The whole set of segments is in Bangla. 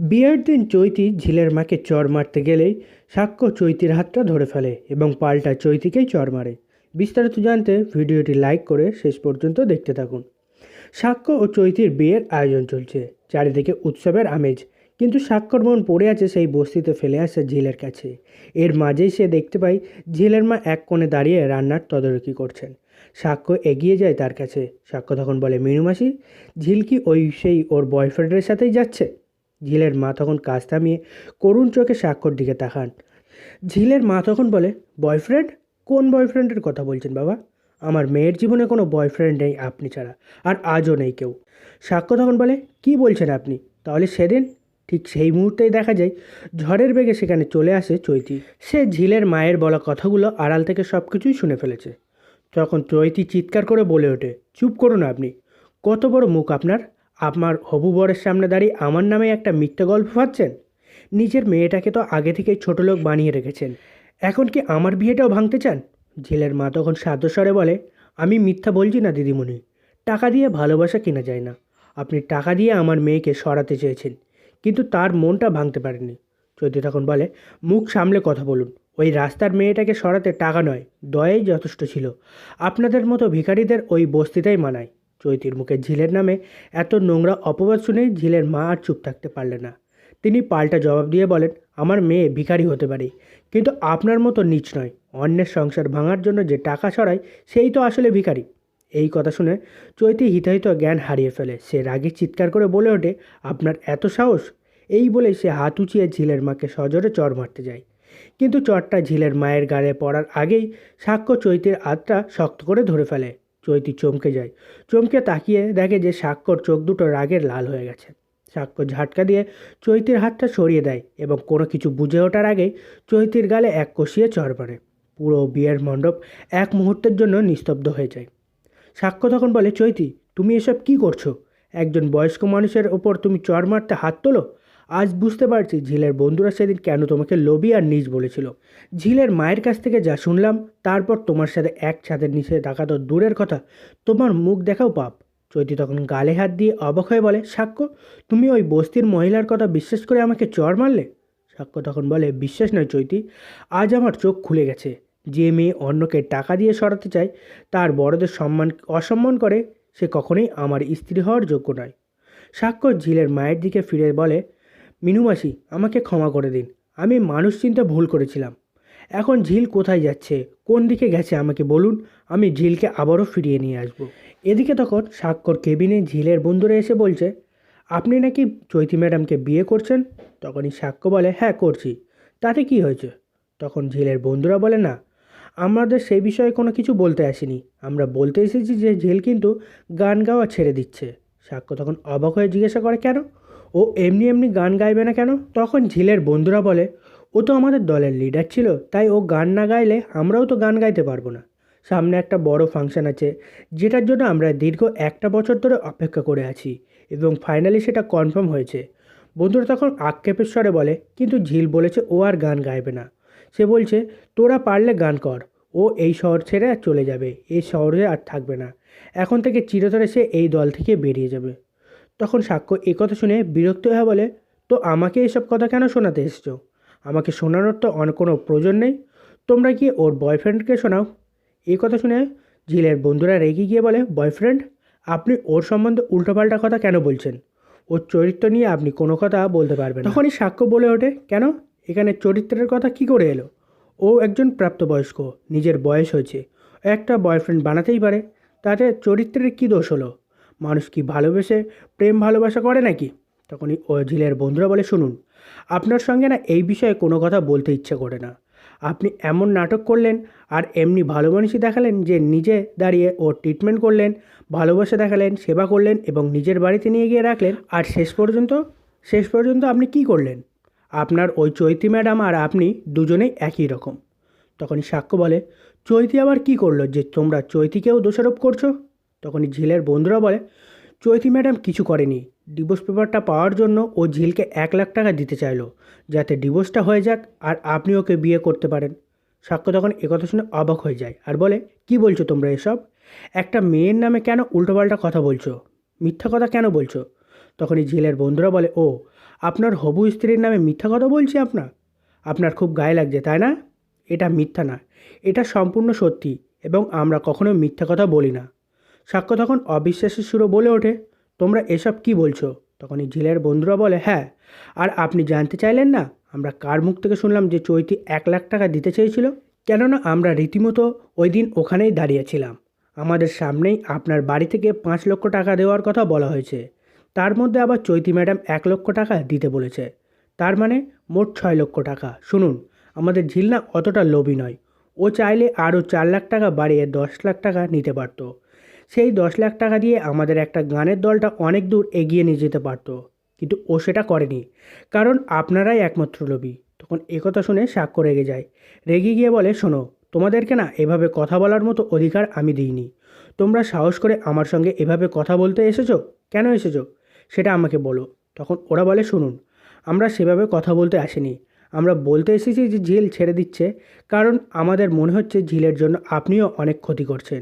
বিয়ের দিন চৈতি ঝিলের মাকে চড় মারতে গেলেই সাক্ষ্য চৈতির হাতটা ধরে ফেলে এবং পাল্টা চৈতিকেই চড় মারে। বিস্তারিত জানতে ভিডিওটি লাইক করে শেষ পর্যন্ত দেখতে থাকুন। সাক্ষ্য ও চৈতির বিয়ের আয়োজন চলছে, চারিদিকে উৎসবের আমেজ। কিন্তু সাক্ষ্যর মন পড়ে আছে সেই বস্তিতে ফেলে আসা ঝিলের কাছে। এর মাঝেই সে দেখতে পায় ঝিলের মা এক কোণে দাঁড়িয়ে রান্নার তদারকি করছেন। সাক্ষ্য এগিয়ে যায় তার কাছে। সাক্ষ্য তখন বলে, মিনু মাসি, ঝিল কি সেই ওর বয়ফ্রেন্ডের সাথেই যাচ্ছে? ঝিলের মা তখন কাজ থামিয়ে করুণ চোখে সাক্ষ্যর দিকে তাকান। ঝিলের মা তখন বলে, বয়ফ্রেন্ড? কোন বয়ফ্রেন্ডের কথা বলছেন বাবা? আমার মেয়ের জীবনে কোনো বয়ফ্রেন্ড নেই আপনি ছাড়া, আর আজও নেই কেউ। সাক্ষ্য তখন বলে, কি বলছেন আপনি? তাহলে সেদিন? ঠিক সেই মুহূর্তেই দেখা যায় ঝড়ের বেগে সেখানে চলে আসে চৈতি। সে ঝিলের মায়ের বলা কথাগুলো আড়াল থেকে সব কিছুই শুনে ফেলেছে। তখন চৈতি চিৎকার করে বলে ওঠে, চুপ করুন আপনি। কত বড় মুখ আপনার! আমার হবু বরের সামনে দাঁড়িয়ে আমার নামে একটা মিথ্যা গল্প ভাবছেন। নিজের মেয়েটাকে তো আগে থেকেই ছোট লোক বানিয়ে রেখেছেন, এখন কি আমার বিয়েটাও ভাঙতে চান? ঝিলের মা তখন সাধ্যস্বরে বলে, আমি মিথ্যা বলছি না দিদিমণি। টাকা দিয়ে ভালোবাসা কেনা যায় না। আপনি টাকা দিয়ে আমার মেয়েকে সরাতে চেয়েছেন, কিন্তু তার মনটা ভাঙতে পারেননি। চৈতি তখন বলে, মুখ সামলে কথা বলুন। ওই রাস্তার মেয়েটাকে সরাতে টাকা নয়, দয়াই যথেষ্ট ছিল। আপনাদের মতো ভিখারিদের ওই বস্তিটাই মানায়। চৈতির মুখে ঝিলের নামে এত নোংরা অপবাদ শুনে ঝিলের মা আর চুপ থাকতে পারলেন না। তিনি পাল্টা জবাব দিয়ে বলেন, আমার মেয়ে ভিখারি হতে পারে, কিন্তু আপনার মতো নীচ নয়। অন্যের সংসার ভাঙার জন্য যে টাকা ছড়ায় সেই তো আসলে ভিখারি। এই কথা শুনে চৈতি হিতাহিত জ্ঞান হারিয়ে ফেলে। সে রাগে চিৎকার করে বলে ওঠে, আপনার এত সাহস! এই বলে সে হাত উঁচিয়ে ঝিলের মাকে সজোরে চড় মারতে যায়। কিন্তু চটটা ঝিলের মায়ের গালে পড়ার আগেই সাক্ষ্য চৈতির হাতটা শক্ত করে ধরে ফেলে। চৈতি চমকে যায়। চমকে তাকিয়ে দেখে যে সাক্ষ্যর চোখ দুটো রাগের লাল হয়ে গেছে। সাক্ষ্য ঝাটকা দিয়ে চৈতির হাতটা সরিয়ে দেয় এবং কোনো কিছু বুঝে ওঠার আগেই চৈতির গালে এক কষিয়ে চড় মারে। পুরো বিয়ের মণ্ডপ এক মুহূর্তের জন্য নিস্তব্ধ হয়ে যায়। সাক্ষ্য তখন বলে, চৈতি, তুমি এসব কি করছো? একজন বয়স্ক মানুষের ওপর তুমি চড় মারতে হাত তোলো? আজ বুঝতে পারছি ঝিলের বন্ধুরা সেদিন কেন তোমাকে লোভী আর নীচ বলেছিল। ঝিলের মায়ের কাছ থেকে যা শুনলাম, তারপর তোমার সাথে এক ছাদের নিচে থাকা তো দূরের কথা, তোমার মুখ দেখাও পাপ। চৈতি তখন গালে হাত দিয়ে অবাক হয়ে বলে, সাক্ষ্য, তুমি ওই বস্তির মহিলার কথা বিশ্বাস করে আমাকে চড় মারলে? সাক্ষ্য তখন বলে, বিশ্বাস নয় চৈতি, আজ আমার চোখ খুলে গেছে। যে মেয়ে অন্যকে টাকা দিয়ে সরাতে চায়, তার বড়দের অসম্মান করে, সে কখনোই আমার স্ত্রী হওয়ার যোগ্য নয়। সাক্ষ্য ঝিলের মায়ের দিকে ফিরে বলে, মিনু মাসি, আমাকে ক্ষমা করে দিন। আমি মানুষ চিনতে ভুল করেছিলাম। এখন ঝিল কোথায় যাচ্ছে, কোন দিকে গেছে আমাকে বলুন, আমি ঝিলকে আবারও ফিরিয়ে নিয়ে আসব। এদিকে তখন স্বাক্ষর কেবিনে ঝিলের বন্ধুরা এসে বলছে, আপনি নাকি চৈতি ম্যাডামকে বিয়ে করছেন? তখনই সাক্ষ্য বলে, হ্যাঁ করছি। তাতে কি হয়েছে? তখন ঝিলের বন্ধুরা বলে, না, আমাদের সেই বিষয়ে কোনো কিছু বলতে আসিনি। আমরা বলতে এসেছি যে ঝিল কিন্তু গান গাওয়া ছেড়ে দিচ্ছে। সাক্ষ্য তখন অবাক হয়ে জিজ্ঞাসা করে, কেন? ও এমনি এমনি গান গাইবে না কেন? তখন ঝিলের বন্ধুরা বলে, ও তো আমাদের দলের লিডার ছিল, তাই ও গান না গাইলে আমরাও তো গান গাইতে পারবো না। সামনে একটা বড় ফাংশন আছে, যেটার জন্য আমরা দীর্ঘ একটা বছর ধরে অপেক্ষা করে আছি, এবং ফাইনালি সেটা কনফার্ম হয়েছে। বন্ধুরা তখন আক্ষেপের স্বরে বলে, কিন্তু ঝিল বলেছে ও আর গান গাইবে না। সে বলছে, তোরা পারলে গান কর। ও এই শহর ছেড়ে আর চলে যাবে, এই শহরে আর থাকবে না। এখন থেকে চিরতরে সে এই দল থেকে বেরিয়ে যাবে। তখন সাক্ষ্য এই কথা শুনে বিরক্ত হয়ে বলে, তো আমাকে এসব কথা কেন শোনাতে এসেছো? আমাকে শোনানোর তো কোনো প্রয়োজন নেই। তোমরা গিয়ে ওর বয়ফ্রেন্ডকে শোনাও। এই কথা শুনে ঝিলের বন্ধুরা রেগে গিয়ে বলে, বয়ফ্রেন্ড? আপনি ওর সম্বন্ধে উল্টোপাল্টা কথা কেন বলছেন? ওর চরিত্র নিয়ে আপনি কোনো কথা বলতে পারবেন না। তখনই সাক্ষ্য বলে ওঠে, কেন? এখানে চরিত্রের কথা কি করে এলো? ও একজন প্রাপ্তবয়স্ক, নিজের বয়স হয়েছে, একটা বয়ফ্রেন্ড বানাতেই পারে। তাতে চরিত্রের কী দোষ হলো? মানুষ কি ভালোবেসে প্রেম ভালোবাসা করে নাকি? তখনই ও ঝিলের বন্ধুরা বলে, শুনুন, আপনার সঙ্গে না এই বিষয়ে কোনো কথা বলতে ইচ্ছে করে না। আপনি এমন নাটক করলেন আর এমনি ভালো মানুষই দেখালেন যে নিজে দাঁড়িয়ে ওর ট্রিটমেন্ট করলেন, ভালোবাসা দেখালেন, সেবা করলেন এবং নিজের বাড়িতে নিয়ে গিয়ে রাখলেন। আর শেষ পর্যন্ত আপনি কি করলেন? আপনার ওই চৈতি ম্যাডাম আর আপনি দুজনেই একই রকম। তখনই সাক্ষ্য বলে, চৈতি আবার কি করলো যে তোমরা চৈতিকেও দোষারোপ করছো? তখনই ঝিলের বন্ধুরা বলে, চৈতি ম্যাডাম কিছু করেনি। ডিভোর্স পেপারটা পাওয়ার জন্য ও ঝিলকে 1 লাখ টাকা দিতে চাইলো, যাতে ডিভোর্সটা হয়ে যাক আর আপনি ওকে বিয়ে করতে পারেন। সাক্ষ্য তখন একথা শুনে অবাক হয়ে যায় আর বলে, কি বলছো তোমরা এসব? একটা মেয়ের নামে কেন উল্টোপাল্টা কথা বলছো? মিথ্যা কথা কেন বলছো? তখনই ঝিলের বন্ধুরা বলে, ও আপনার হবু স্ত্রীর নামে মিথ্যা কথা বলছি আপনার খুব গায়ে লাগছে তাই না? এটা মিথ্যা না, এটা সম্পূর্ণ সত্যি এবং আমরা কখনো মিথ্যা কথা বলি না। সাক্ষ্য তখন অবিশ্বাসের সুরে বলে ওঠে, তোমরা এসব কি বলছো? তখনই ঝিলের বন্ধুরা বলে, হ্যাঁ, আর আপনি জানতে চাইলেন না আমরা কার মুখ থেকে শুনলাম যে চৈতি 1 লাখ টাকা দিতে চেয়েছিল? কেননা আমরা রীতিমতো ওই দিন ওখানেই দাঁড়িয়েছিলাম। আমাদের সামনেই আপনার বাড়ি থেকে 5 লক্ষ টাকা দেওয়ার কথা বলা হয়েছে। তার মধ্যে আবার চৈতি ম্যাডাম 1 লক্ষ টাকা দিতে বলেছে। তার মানে মোট 6 লক্ষ টাকা। শুনুন, আমাদের ঝিল না অতটা লোভী নয়। ও চাইলে আরও 4 লাখ টাকা বাড়িয়ে 10 লাখ টাকা নিতে পারত। সেই 10 লাখ টাকা দিয়ে আমাদের একটা গানের দলটা অনেক দূর এগিয়ে নিয়ে যেতে পারত, কিন্তু ও সেটা করেনি, কারণ আপনারাই একমাত্র লোভী। তখন একথা শুনে সাক্ষ্য রেগে যায়। রেগে গিয়ে বলে, শোনো, তোমাদেরকে না এভাবে কথা বলার মতো অধিকার আমি দিইনি। তোমরা সাহস করে আমার সঙ্গে এভাবে কথা বলতে এসেছো, কেন এসেছো সেটা আমাকে বলো। তখন ওরা বলে, শুনুন, আমরা সেভাবে কথা বলতে আসিনি। আমরা বলতে এসেছি যে ঝিল ছেড়ে দিচ্ছে, কারণ আমাদের মনে হচ্ছে ঝিলের জন্য আপনিও অনেক ক্ষতি করছেন।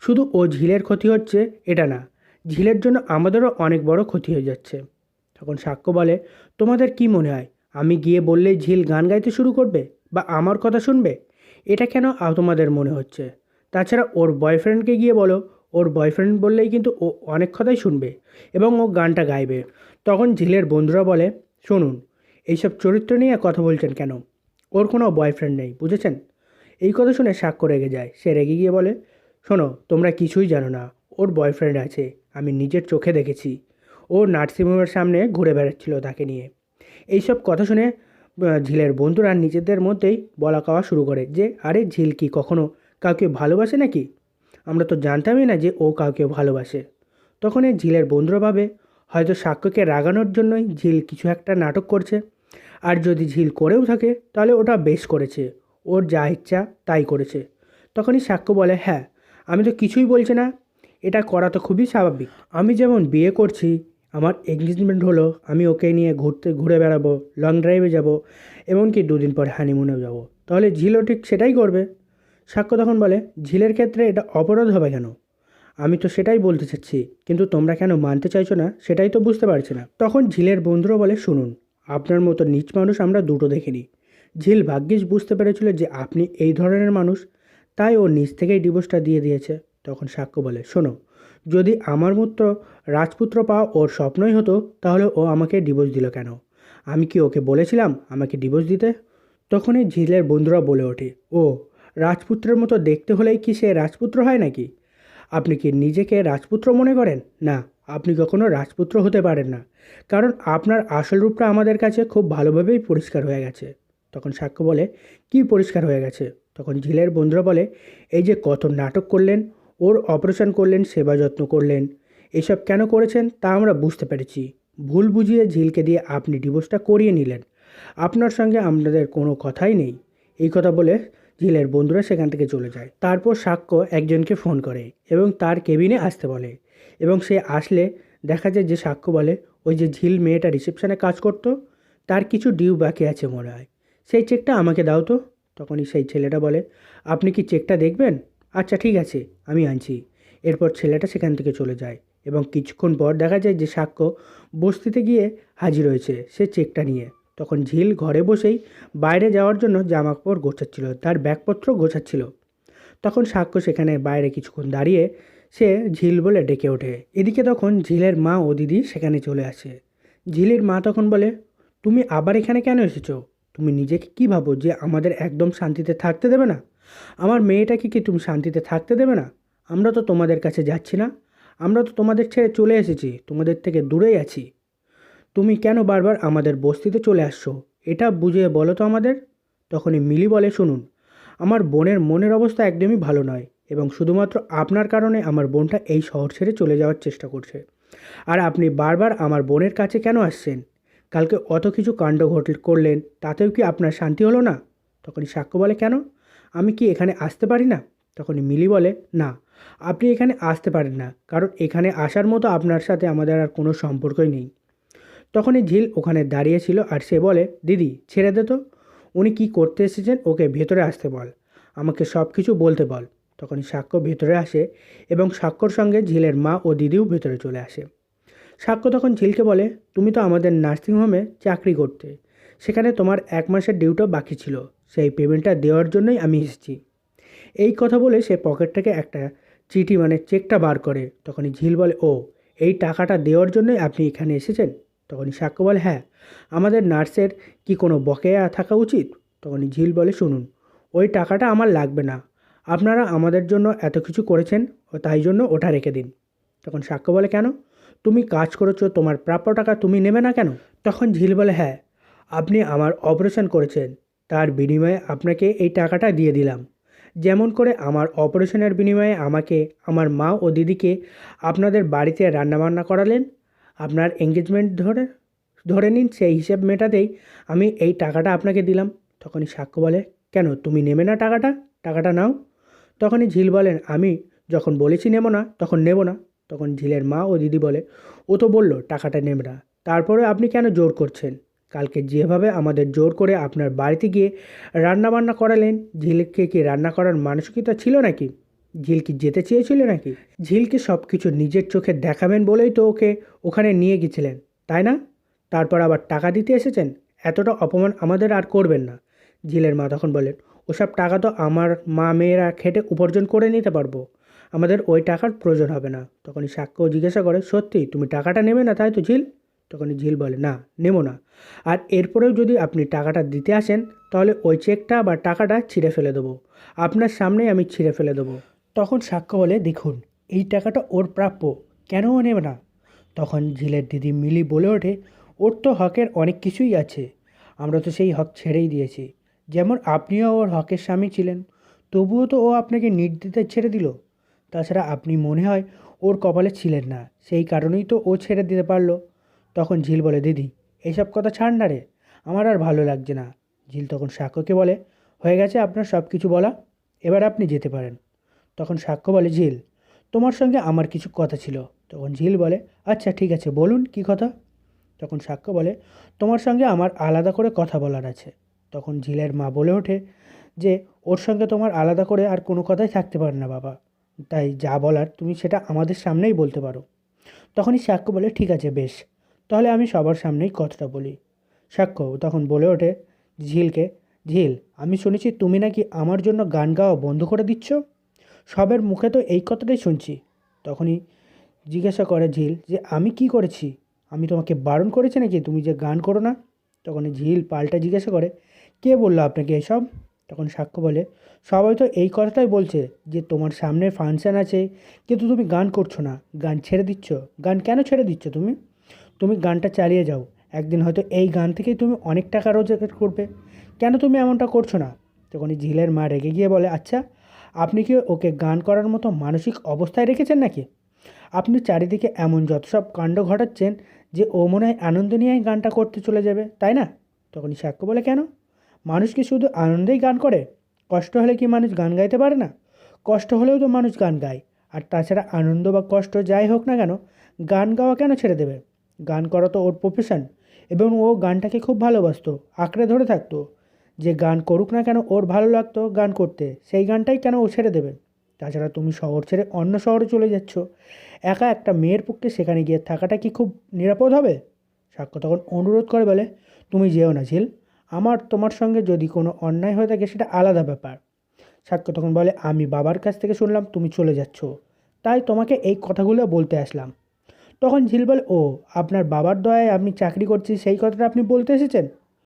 শুধু ও ঝিলের ক্ষতি হচ্ছে এটা না, ঝিলের জন্য আমাদেরও অনেক বড় ক্ষতি হয়ে যাচ্ছে। তখন সাক্ষ্য বলে, তোমাদের কি মনে হয় আমি গিয়ে বললেই ঝিল গান গাইতে শুরু করবে বা আমার কথা শুনবে? এটা কেন তোমাদের মনে হচ্ছে? তাছাড়া ওর বয়ফ্রেন্ডকে গিয়ে বলো, ওর বয়ফ্রেন্ড বললেই কিন্তু ও অনেক কথাই শুনবে এবং ও গানটা গাইবে। তখন ঝিলের বন্ধুরা বলে, শুনুন, এইসব চরিত্র নিয়ে কথা বলছেন কেন? ওর কোনো বয়ফ্রেন্ড নেই, বুঝেছেন? এই কথা শুনে সাক্ষ্য রেগে যায়। সে রেগে গিয়ে বলে, শোনো, তোমরা কিছুই জানো না, ওর বয়ফ্রেন্ড আছে, আমি নিজের চোখে দেখেছি। ও নার্সিংহোমের সামনে ঘুরে বেড়াচ্ছিল তাকে নিয়ে। এইসব কথা শুনে ঝিলের বন্ধুরা নিজেদের মধ্যেই বলা কওয়া শুরু করে যে, আরে ঝিল কি কখনো কাউকে ভালোবাসে নাকি? আমরা তো জানতামই না যে ও কাউকে ভালোবাসে। তখন এই ঝিলের বন্ধুরা ভাবে, হয়তো সাক্ষ্যকে রাগানোর জন্যই ঝিল কিছু একটা নাটক করছে। আর যদি ঝিল করেও থাকে তাহলে ওটা বেশ করেছে, ওর যা ইচ্ছা তাই করেছে। তখনই সাক্ষ্য বলে, হ্যাঁ, আমি তো কিছুই বলছি না, এটা করা তো খুবই স্বাভাবিক। আমি যেমন বিয়ে করছি, আমার এঙ্গেজমেন্ট হলো, আমি ওকে নিয়ে ঘুরে বেড়াবো, লং ড্রাইভে যাব, এমনকি 2 দিন পর হানিমুনেও যাব, তাহলে ঝিলও ঠিক সেটাই করবে। সাক্ষ্য তখন বলে, ঝিলের ক্ষেত্রে এটা অপরাধ হবে কেন? আমি তো সেটাই বলতে চাচ্ছি, কিন্তু তোমরা কেন মানতে চাইছো না সেটাই তো বুঝতে পারছি না। তখন ঝিলের বন্ধুরা বলে, শুনুন, আপনার মতো নীচ মানুষ আমরা দুটো দেখিনি। ঝিল ভাগ্যিস বুঝতে পেরেছিল যে আপনি এই ধরনের মানুষ, তাই ও নিজ থেকেই ডিভোর্সটা দিয়ে দিয়েছে। তখন সাক্ষ্য বলে, শোনো, যদি আমার মতো রাজপুত্র পাওয়া ওর স্বপ্নই হতো তাহলে ও আমাকে ডিভোর্স দিল কেন? আমি কি ওকে বলেছিলাম আমাকে ডিভোর্স দিতে? তখনই ঝিলের বন্ধুরা বলে ওঠে, ও রাজপুত্রের মতো দেখতে হলেই কি সে রাজপুত্র হয় নাকি? আপনি কি নিজেকে রাজপুত্র মনে করেন? না, আপনি কখনো রাজপুত্র হতে পারেন না, কারণ আপনার আসল রূপটা আমাদের কাছে খুব ভালোভাবেই পরিষ্কার হয়ে গেছে। তখন সাক্ষ্য বলে, কি পরিষ্কার হয়ে গেছে? তখন ঝিলের বন্ধুরা বলে, এই যে কত নাটক করলেন, ওর অপারেশন করলেন, সেবা যত্ন করলেন, এসব কেন করেছেন তা আমরা বুঝতে পেরেছি। ভুল বুঝিয়ে ঝিলকে দিয়ে আপনি ডিভোর্সটা করিয়ে নিলেন। আপনার সঙ্গে আমাদের কোনো কথাই নেই। এই কথা বলে ঝিলের বন্ধুরা সেখান থেকে চলে যায়। তারপর সাক্ষ্য একজনকে ফোন করে এবং তার কেবিনে আসতে বলে, এবং সে আসলে দেখা যায় যে সাক্ষ্য বলে, ওই যে ঝিল মেয়েটা রিসেপশনে কাজ করতো, তার কিছু ডিউ বাকি আছে মনে হয়, সেই চেকটা আমাকে দাও তো। তখনই সেই ছেলেটা বলে, আপনি কি চেকটা দেখবেন? আচ্ছা ঠিক আছে, আমি আনছি। এরপর ছেলেটা সেখান থেকে চলে যায় এবং কিছুক্ষণ পর দেখা যায় যে সাক্ষ্য বস্তিতে গিয়ে হাজির হয়েছে সে চেকটা নিয়ে। তখন ঝিল ঘরে বসেই বাইরে যাওয়ার জন্য জামাকাপড় গোছাচ্ছিল, তার ব্যাগপত্র গোছাচ্ছিল। তখন সাক্ষ্য সেখানে বাইরে কিছুক্ষণ দাঁড়িয়ে সে ঝিল বলে ডেকে ওঠে। এদিকে তখন ঝিলের মা ও দিদি সেখানে চলে আসে। ঝিলের মা তখন বলে, তুমি আবার এখানে কেন এসেছো? তুমি নিজেকে কি ভাবো যে আমাদের একদম শান্তিতে থাকতে দেবে না? আমার মেয়েটাকে কি তুমি শান্তিতে থাকতে দেবে না? আমরা তো তোমাদের কাছে যাচ্ছি না, আমরা তো তোমাদের ছেড়ে চলে এসেছি, তোমাদের থেকে দূরেই আছি। তুমি কেন বারবার আমাদের বস্তিতে চলে আসছো, এটা বুঝিয়ে বলো তো আমাদের। তখনই মিলি বলে, শুনুন, আমার বোনের মনের অবস্থা একদমই ভালো নয় এবং শুধুমাত্র আপনার কারণে আমার বোনটা এই শহর ছেড়ে চলে যাওয়ার চেষ্টা করছে। আর আপনি বারবার আমার বোনের কাছে কেন আসছেন? কালকে অত কিছু কাণ্ড করলেন, তাতেও কি আপনার শান্তি হলো না? তখনই সাক্ষ্য বলে, কেন, আমি কি এখানে আসতে পারি না? তখনই মিলি বলে, না, আপনি এখানে আসতে পারেন না, কারণ এখানে আসার মতো আপনার সাথে আমাদের আর কোনো সম্পর্কই নেই। তখনই ঝিল ওখানে দাঁড়িয়ে ছিল আর সে বলে, দিদি ছেড়ে দে তো, উনি কি করতে এসেছেন ওকে ভেতরে আসতে বল, আমাকে সব কিছু বলতে বল। তখনই সাক্ষ্য ভেতরে আসে এবং সাক্ষ্যর সঙ্গে ঝিলের মা ও দিদিও ভেতরে চলে আসে। সাক্ষ্য তখন ঝিলকে বলে, তুমি তো আমাদের নার্সিংহোমে চাকরি করতে, সেখানে তোমার 1 মাসের ডিউটিও বাকি ছিল, সেই পেমেন্টটা দেওয়ার জন্যই আমি এসেছি। এই কথা বলে সে পকেট থেকে একটা চিঠি মানে চেকটা বার করে। তখনই ঝিল বলে, ও এই টাকাটা দেওয়ার জন্যই আপনি এখানে এসেছেন? তখনই সাক্ষ্য বলে, হ্যাঁ। আমাদের নার্সের কি কোনো বকেয়া থাকা উচিত? তখনই ঝিল বলে, শুনুন, ওই টাকাটা আমার লাগবে না, আপনারা আমাদের জন্য এত কিছু করেছেন, ও তাই জন্য ওটা রেখে দিন। তখন সাক্ষ্য বলে, কেন? তুমি কাজ করেছো, তোমার প্রাপ্য টাকা তুমি নেবে না কেন? তখন ঝিল বলে, হ্যাঁ, আপনি আমার অপারেশন করেছেন, তার বিনিময়ে আপনাকে এই টাকাটা দিয়ে দিলাম। যেমন করে আমার অপারেশনের বিনিময়ে আমাকে, আমার মা ও দিদিকে আপনাদের বাড়িতে রান্নাবান্না করালেন, আপনার এঙ্গেজমেন্ট ধরে ধরে নিন, সেই হিসেব মেটাতেই আমি এই টাকাটা আপনাকে দিলাম। তখনই সাক্ষ্য বলে, কেন তুমি নেবে না টাকাটা? টাকাটা নাও। তখনই ঝিল বলেন, আমি যখন বলেছি নেব না, তখন নেব না। তখন ঝিলের মা ও দিদি বলে, ও তো বললো টাকাটা নেবে না, তারপরে আপনি কেন জোর করছেন? কালকে যেভাবে আমাদের জোর করে আপনার বাড়িতে গিয়ে রান্না বান্না করালেন, ঝিলকে কি রান্না করার মানসিকতা ছিল নাকি? ঝিল কি যেতে চেয়েছিল নাকি? ঝিলকে সব কিছু নিজের চোখে দেখাবেন বলেই তো ওকে ওখানে নিয়ে গেছিলেন, তাই না? তারপর আবার টাকা দিতে এসেছেন? এতটা অপমান আমাদের আর করবেন না। ঝিলের মা তখন বলেন, ওসব টাকা তো আমার মা মেয়েরা খেটে উপার্জন করে নিতে পারবো, আমাদের ওই টাকার প্রয়োজন হবে না। তখনই সাক্ষ্য জিজ্ঞাসা করে, সত্যি তুমি টাকাটা নেবে না তাই তো ঝিল? তখনই ঝিল বলে, না, নেব না। আর এরপরেও যদি আপনি টাকাটা দিতে আসেন, তাহলে ওই চেকটা বা টাকাটা ছিঁড়ে ফেলে দেবো, আপনার সামনেই আমি ছিঁড়ে ফেলে দেবো। তখন সাক্ষ্য বলে, দেখুন, এই টাকাটা ওর প্রাপ্য, কেন ও নেবে না? তখন ঝিলের দিদি মিলি বলে ওঠে, ওর তো হকের অনেক কিছুই আছে, আমরা তো সেই হক ছেড়েই দিয়েছি। যেমন আপনিও ওর হকের স্বামী ছিলেন, তবুও তো ও আপনাকে নির্দ্বিধায় ছেড়ে দিল। তাছাড়া আপনি মনে হয় ওর কপালে ছিলেন না, সেই কারণেই তো ও ছেড়ে দিতে পারলো। তখন ঝিল বলে, দিদি এইসব কথা ছাড় না রে, আমার আর ভালো লাগছে না। ঝিল তখন সাক্ষ্যকে বলে, হয়ে গেছে আপনার সব কিছু বলা, এবার আপনি যেতে পারেন। তখন সাক্ষ্য বলে, ঝিল, তোমার সঙ্গে আমার কিছু কথা ছিল। তখন ঝিল বলে, আচ্ছা ঠিক আছে, বলুন কী কথা। তখন সাক্ষ্য বলে, তোমার সঙ্গে আমার আলাদা করে কথা বলার আছে। তখন ঝিলের মা বলে ওঠে যে, ওর সঙ্গে তোমার আলাদা করে আর কোনো কথাই থাকতে পারে না বাবা, তাই যা বলার তুমি সেটা আমাদের সামনেই বলতে পারো। তখনই সাক্ষ্য বলে, ঠিক আছে বেশ, তাহলে আমি সবার সামনেই কথাটা বলি। সাক্ষ্য তখন বলে ওঠে ঝিলকে, ঝিল, আমি শুনেছি তুমি নাকি আমার জন্য গান গাওয়া বন্ধ করে দিচ্ছ, সবের মুখে তো এই কথাটাই শুনছি। তখনই জিজ্ঞাসা করে ঝিল যে, আমি কি করেছি? আমি তোমাকে বারণ করেছি নাকি তুমি যে গান করো না? তখন ঝিল পাল্টা জিজ্ঞাসা করে, কে বললো আপনাকে এসব? তখন সাক্ষ্য বলে, সবাই তো এই কথাটাই বলছে যে তোমার সামনে ফাংশন আছে, কিন্তু তুমি গান করছো না, গান ছেড়ে দিচ্ছ। গান কেন ছেড়ে দিচ্ছ তুমি? তুমি গানটা চালিয়ে যাও, একদিন হয়তো এই গান থেকেই তুমি অনেক টাকা রোজগার করবে। কেন তুমি এমনটা করছো না? তখনই ঝিলের মা রেগে গিয়ে বলে, আচ্ছা, আপনি কি ওকে গান করার মতো মানসিক অবস্থায় রেখেছেন নাকি? আপনি চারিদিকে এমন যত সব কাণ্ড ঘটাচ্ছেন যে ও মনে হয় আনন্দ নিয়েই গানটা করতে চলে যাবে, তাই না? তখনই সাক্ষ্য বলে, কেন? মানুষ কি শুধু আনন্দেই গান করে? কষ্ট হলে কি মানুষ গান গাইতে পারে না? কষ্ট হলেও তো মানুষ গান গায়। আর তাছাড়া আনন্দ বা কষ্ট যাই হোক না কেন, গান গাওয়া কেন ছেড়ে দেবে? গান করা তো ওর প্রফেশন, এবং ও গানটাকে খুব ভালোবাসতো, আঁকড়ে ধরে থাকতো। যে গান করুক না কেন, ওর ভালো লাগতো গান করতে, সেই গানটাই কেন ও ছেড়ে দেবে? তাছাড়া তুমি শহর ছেড়ে অন্য শহরে চলে যাচ্ছ, একা একটা মেয়ের পক্ষে সেখানে গিয়ে থাকাটা কি খুব নিরাপদ হবে? সাক্ষ্য তখন অনুরোধ করে বলে, তুমি যেও না ঝিল, আমার তোমার সঙ্গে যদি কোনো অন্যায় হয়ে থাকে সেটা আলাদা ব্যাপার। সাক্ষ্য তখন বলে, আমি বাবার কাছ থেকে শুনলাম তুমি চলে যাচ্ছ, তাই তোমাকে এই কথাগুলো বলতে আসলাম। তখন ঝিল বলে, ও, আপনার বাবার দয়ায় আমি চাকরি করছি, সেই কথাটা আপনি বলতে এসেছেন?